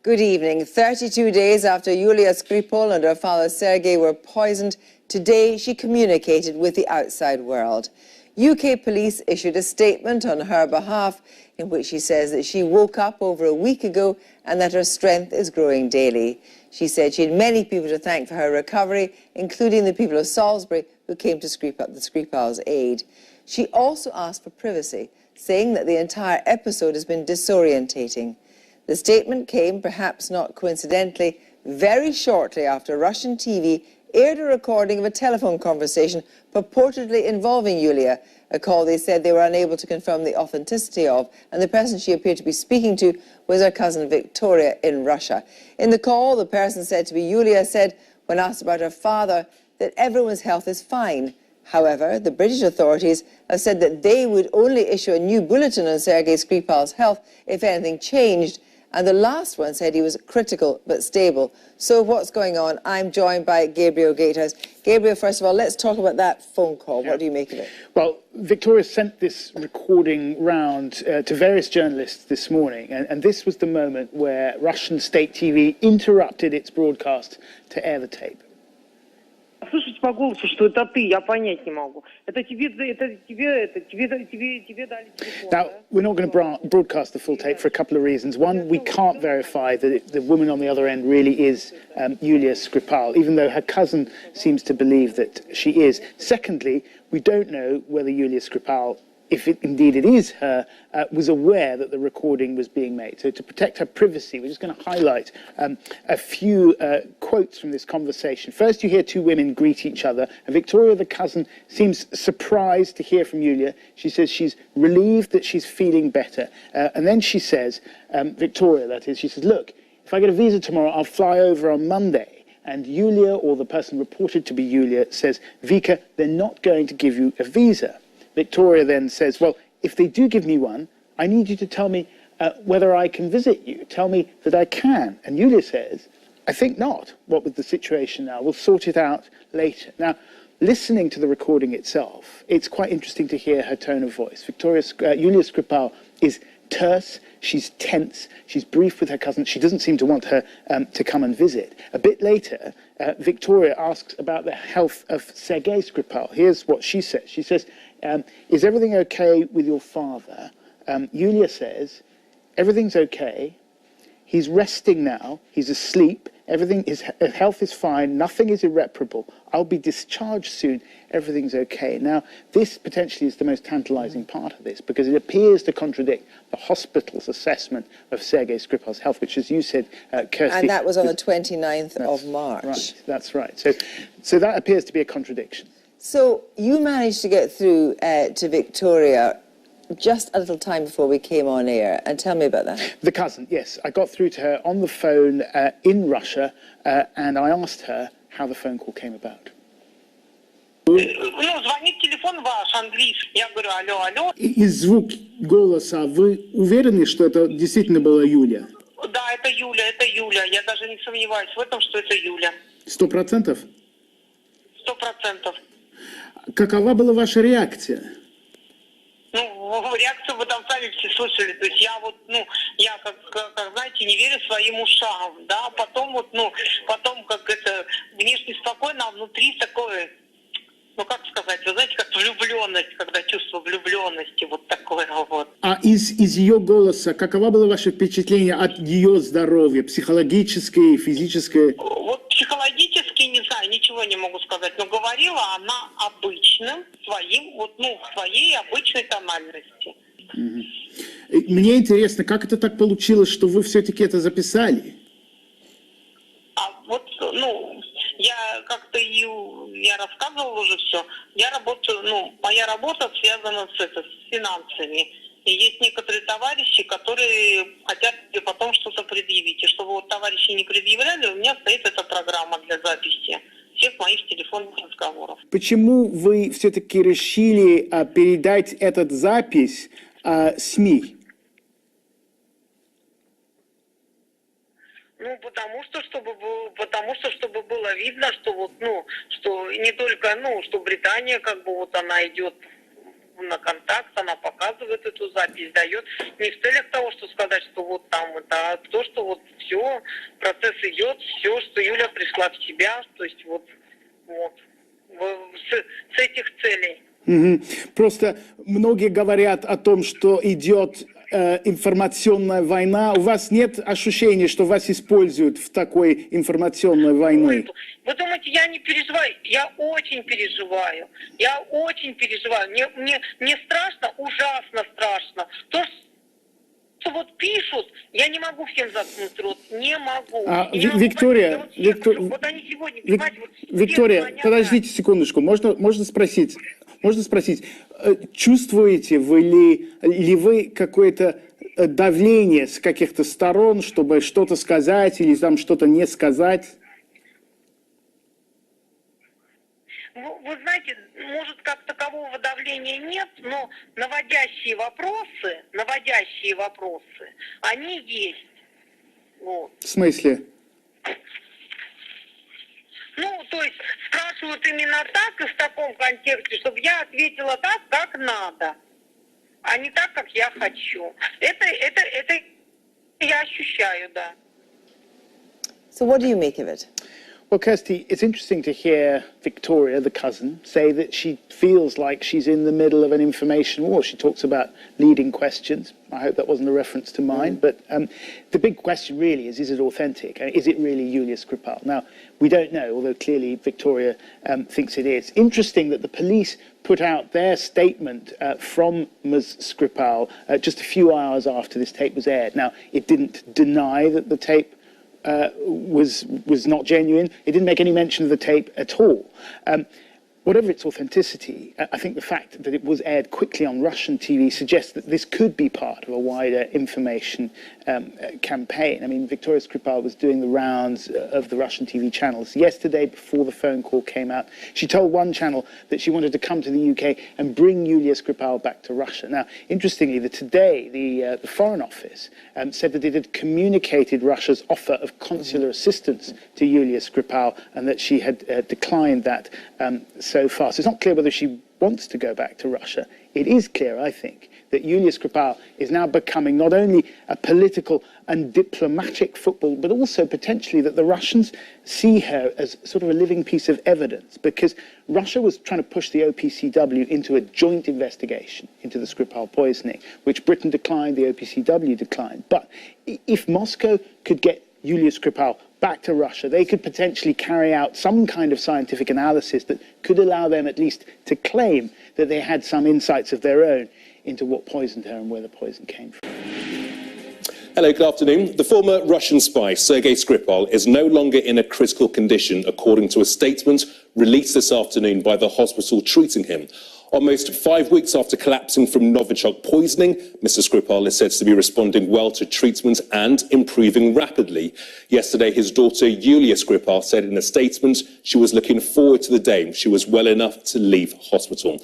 Good evening. 32 days after Yulia Skripal and her father Sergei were poisoned, today she communicated with the outside world. UK police issued a statement on her behalf in which she says that she woke up over a week ago and that her strength is growing daily. She said she had many people to thank for her recovery, including the people of Salisbury who came to the Skripal's aid. She also asked for privacy, saying that the entire episode has been disorientating. The statement came, perhaps not coincidentally, very shortly after Russian TV aired a recording of a telephone conversation purportedly involving Yulia, a call they said they were unable to confirm the authenticity of, and the person she appeared to be speaking to was her cousin Viktoria in Russia. In the call, the person said to be Yulia said, when asked about her father, that everyone's health is fine. However, the British authorities have said that they would only issue a new bulletin on Sergei Skripal's health if anything changed, and the last one said he was critical but stable. So what's going on? I'm joined by Gabriel Gatehouse. Gabriel, first of all, let's talk about that phone call. What do you make of it? Well, Victoria sent this recording round to various journalists this morning, and this was the moment where Russian state TV interrupted its broadcast to air the tape. Слышать по голосу, что это ты, я понять не могу. Тебе дали телефон. Now, we're not going to broadcast the full tape for a couple of reasons. One, we can't verify that the woman on the other end really is Yulia Skripal, even though her cousin seems to believe that she is. Secondly, we don't know whether Yulia Skripal, if indeed it is her, was aware that the recording was being made. So to protect her privacy, we're just going to highlight a few quotes from this conversation. First, you hear two women greet each other, and Victoria, the cousin, seems surprised to hear from Yulia. She says she's relieved that she's feeling better. And then she says, Victoria, that is, she says, look, if I get a visa tomorrow, I'll fly over on Monday. And Yulia, or the person reported to be Yulia, says, Vika, they're not going to give you a visa. Victoria then says, well, if they do give me one, I need you to tell me whether I can visit you. Tell me that I can. And Yulia says, I think not. What was the situation now? We'll sort it out later. Now, listening to the recording itself, it's quite interesting to hear her tone of voice. Yulia Skripal is terse, she's tense, she's brief with her cousin. She doesn't seem to want her to come and visit. A bit later, Victoria asks about the health of Sergei Skripal. Here's what she says. She says, is everything okay with your father? Yulia says, everything's okay. He's resting now. He's asleep. His health is fine. Nothing is irreparable. I'll be discharged soon. Everything's okay. Now, this potentially is the most tantalizing part of this, because it appears to contradict the hospital's assessment of Sergei Skripal's health, which, as you said, Kirsty... And that was on the 29th of March. Right, that's right. So that appears to be a contradiction. So you managed to get through to Victoria just a little time before we came on air, and tell me about that. The cousin, yes. I got through to her on the phone in Russia, and I asked her how the phone call came about. Звонит телефон ваш, английский. Я говорю, алло, алло. Из звук голоса вы уверены, что это действительно была Юля? Да, это Юля, это Юля. Я даже не сомневаюсь в этом, что это Юля. 100%? 100%. Какова была ваша реакция? Ну, реакцию вы там сами все слышали. То есть я как знаете, не верю своим ушам, да. Потом потом как это внешне спокойно, а внутри такое, как сказать, вы знаете, как влюбленность, когда чувство влюбленности, вот такое вот. А из ее голоса, какова было ваше впечатление от ее здоровья, психологическое, физическое? Вот психологически, не знаю, ничего не могу сказать, но говорила она обычным, в своей обычной тональности. Мне интересно, как это так получилось, что вы все-таки это записали? Я рассказывала уже все. Я работаю, моя работа связана с финансами. И есть некоторые товарищи, которые хотят потом что-то предъявить. И чтобы вот товарищи не предъявляли, у меня стоит эта программа для записи всех моих телефонных разговоров. Почему вы все-таки решили передать этот запись СМИ? Ну, потому что, чтобы было видно, что вот, ну, что не только, ну, что Британия, как бы, вот она идет на контакт, она показывает эту запись, дает не в целях того, что сказать, что вот там это, а то, что вот все, процесс идет, все, что Юля пришла в себя, то есть вот с этих целей. Просто многие говорят о том, что идет информационная война. У вас нет ощущения, что вас используют в такой информационной войне? Вы думаете, я не переживаю? Я очень переживаю. Я очень переживаю. Мне страшно, ужасно страшно. То, что вот пишут, я не могу всем заткнуть рот. Не могу. Виктория, вот они сегодня, понимаете, вот Виктория, подождите секундочку. Можно спросить, чувствуете ли вы какое-то давление с каких-то сторон, чтобы что-то сказать или там что-то не сказать? Вы знаете, может, как такового давления нет, но наводящие вопросы, они есть. Вот. В смысле? Ну, то есть спрашивают именно так и в таком контексте, чтобы я ответила так, как надо, а не так, как я хочу. Это я ощущаю, да. So what do you make of it? Well, Kirsty, it's interesting to hear Victoria, the cousin, say that she feels like she's in the middle of an information war. She talks about leading questions. I hope that wasn't a reference to mine. But the big question really is it authentic? Is it really Yulia Skripal? Now, we don't know, although clearly Victoria thinks it is. Interesting that the police put out their statement from Ms. Skripal just a few hours after this tape was aired. Now, it didn't deny that the tape was not genuine. It didn't make any mention of the tape at all. Whatever its authenticity, I think the fact that it was aired quickly on Russian TV suggests that this could be part of a wider information campaign. I mean, Viktoria Skripal was doing the rounds of the Russian TV channels. Yesterday, before the phone call came out, she told one channel that she wanted to come to the UK and bring Yulia Skripal back to Russia. Now, interestingly, today, the Foreign Office said that it had communicated Russia's offer of consular assistance to Yulia Skripal and that she had declined that so far. So it's not clear whether she wants to go back to Russia. It is clear, I think, that Yulia Skripal is now becoming not only a political and diplomatic football, but also potentially that the Russians see her as sort of a living piece of evidence, because Russia was trying to push the OPCW into a joint investigation into the Skripal poisoning, which Britain declined, the OPCW declined. But if Moscow could get Yulia Skripal back to Russia, they could potentially carry out some kind of scientific analysis that could allow them at least to claim that they had some insights of their own into what poisoned her and where the poison came from. Hello, good afternoon. The former Russian spy, Sergei Skripal, is no longer in a critical condition, according to a statement released this afternoon by the hospital treating him. Almost 5 weeks after collapsing from Novichok poisoning, Mr. Skripal is said to be responding well to treatment and improving rapidly. Yesterday, his daughter Yulia Skripal said in a statement she was looking forward to the day she was well enough to leave hospital.